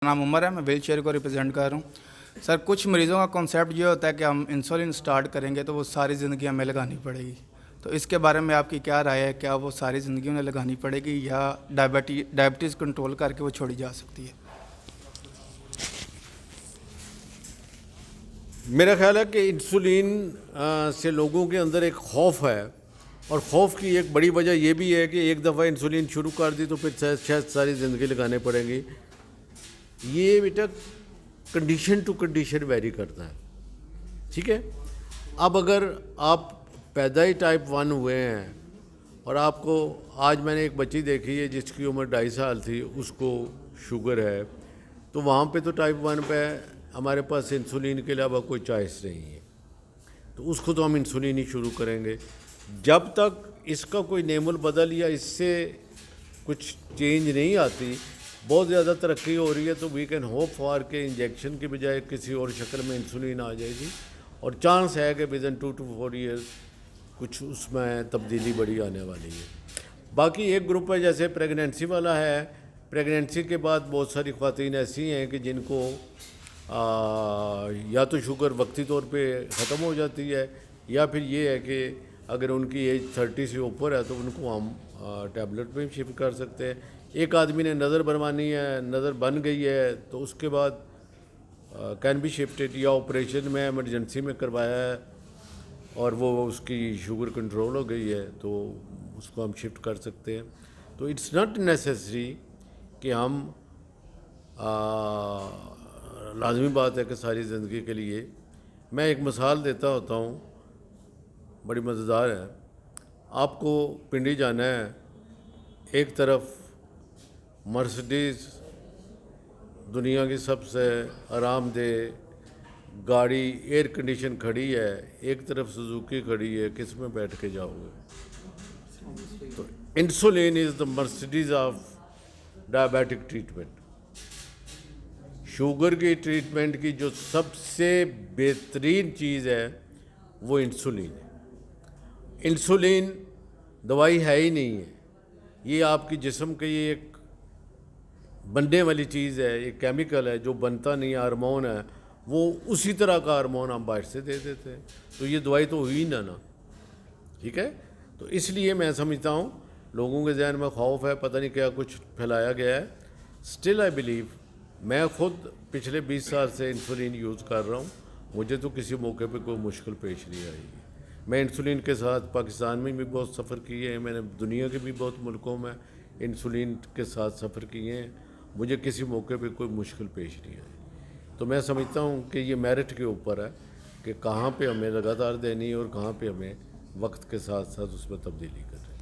नाम उमर है, मैं व्हील चेयर को रिप्रेजेंट कर रहा हूँ। सर, कुछ मरीज़ों का कॉन्सेप्ट ये होता है कि हम इंसुलिन स्टार्ट करेंगे तो वो सारी ज़िंदगी हमें लगानी पड़ेगी। तो इसके बारे में आपकी क्या राय है? क्या वो सारी ज़िंदगी उन्हें लगानी पड़ेगी या डायबिटीज़ कंट्रोल करके वो छोड़ी जा सकती है? मेरा ख्याल है कि इंसुलिन से लोगों के अंदर एक खौफ है, और खौफ की एक बड़ी वजह यह भी है कि एक दफ़ा इंसुलिन शुरू कर दी तो फिर शायद सारी ज़िंदगी लगाने पड़ेंगी। ये बेटा कंडीशन टू कंडीशन वेरी करता है, ठीक है। अब अगर आप पैदा ही टाइप 1 हुए हैं और आपको, आज मैंने एक बच्ची देखी है जिसकी उम्र 2.5 साल थी, उसको शुगर है, तो वहाँ पे तो टाइप 1 पे हमारे पास इंसुलिन के अलावा कोई चॉइस नहीं है, तो उसको तो हम इंसुलिन ही शुरू करेंगे। जब तक इसका कोई नेमुल बदल या इससे कुछ चेंज नहीं आती, बहुत ज़्यादा तरक्की हो रही है, तो वी कैन होप फॉर के इंजेक्शन की बजाय किसी और शक्ल में इंसुलिन आ जाएगी, और चांस है कि विद इन 2 to 4 years कुछ उसमें तब्दीली बड़ी आने वाली है। बाकी एक ग्रुप है जैसे प्रेगनेंसी वाला है, प्रेगनेंसी के बाद बहुत सारी ख़वातीन ऐसी हैं कि जिनको या तो शुगर वक्ती तौर पे ख़त्म हो जाती है, या फिर ये है कि अगर उनकी एज 30 से ऊपर है तो उनको हम टैबलेट पे शिफ्ट कर सकते हैं। एक आदमी ने नज़र बनवानी है, नज़र बन गई है, तो उसके बाद कैन बी शिफ्टेड, या ऑपरेशन में इमरजेंसी में करवाया है और वो उसकी शुगर कंट्रोल हो गई है तो उसको हम शिफ्ट कर सकते हैं। तो इट्स नॉट नेसेसरी कि हम लाजमी बात है कि सारी ज़िंदगी के लिए। मैं एक मिसाल देता होता हूँ, बड़ी मज़ेदार है। आपको पिंडी जाना है, एक तरफ मर्सिडीज़ दुनिया की सबसे आरामदेह गाड़ी एयर कंडीशन खड़ी है, एक तरफ सुजुकी खड़ी है, किस में बैठ के जाओगे? तो insulin is the Mercedes of diabetic treatment. Sugar की ट्रीटमेंट की जो सबसे बेहतरीन चीज़ है वो इंसुलिन है। इंसुलिन दवाई है ही नहीं है, ये आपकी जिस्म की एक बनने वाली चीज़ है, एक केमिकल है जो बनता नहीं, हार्मोन है, वो उसी तरह का हार्मोन हम बाहर से दे देते हैं, तो ये दवाई तो हुई ना, ठीक है। तो इसलिए मैं समझता हूँ लोगों के जहन में खौफ है, पता नहीं क्या कुछ फैलाया गया है। स्टिल आई बिलीव, मैं ख़ुद पिछले 20 साल से इंसुलिन यूज़ कर रहा हूँ, मुझे तो किसी मौके पे कोई मुश्किल पेश नहीं आई है। मैं इंसुलिन के साथ पाकिस्तान में भी बहुत सफ़र किए हैं, मैंने दुनिया के भी बहुत मुल्कों में इंसुलिन के साथ सफ़र किए हैं, मुझे किसी मौके पे कोई मुश्किल पेश नहीं आई। तो मैं समझता हूँ कि ये मेरिट के ऊपर है कि कहाँ पे हमें लगातार देनी है और कहाँ पे हमें वक्त के साथ साथ उसमें तब्दीली करनी है।